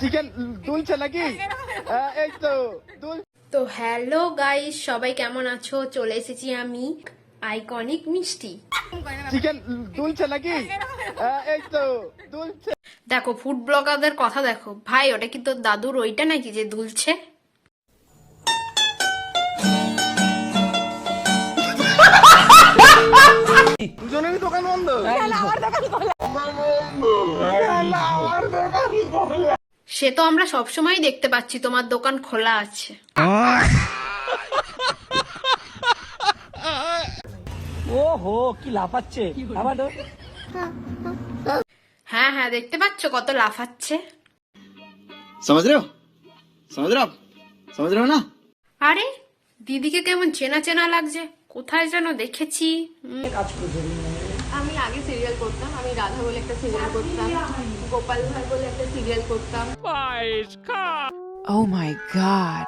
Chicken দুলছে নাকি? এই তো দুল। তো হ্যালো গাইস, সবাই কেমন আছো? চলে এসেছি আমি আইকনিক মিষ্টি। চিকেন দুলছে নাকি? এই তো দুলছে। দেখো ফুড ব্লগারদের কথা দেখো ভাই, ওটা কি তোর দাদুর ওইটা নাকি যে দুলছে? দুজনেরই দোকান বন্ধ। সে তো আমরা সবসময় দেখতে পাচ্ছি তোমার দোকান খোলা আছে। ওহো কি লাফাচ্ছে আবার হ্যাঁ হ্যাঁ, দেখতে পাচ্ছ কত লাফাচ্ছে। समझ रहे हो? समझ रहे हो आप? समझ रहे हो ना? আরে দিদিকে কেমন চেনা চেনা লাগছে, কোথায় যেন দেখেছি। আমি আগে সিরিয়াল করতাম, আমি রাধা বলে একটা সিরিয়াল করতাম, গোপাল ভাই বলে একটা সিরিয়াল করতাম। Oh my god.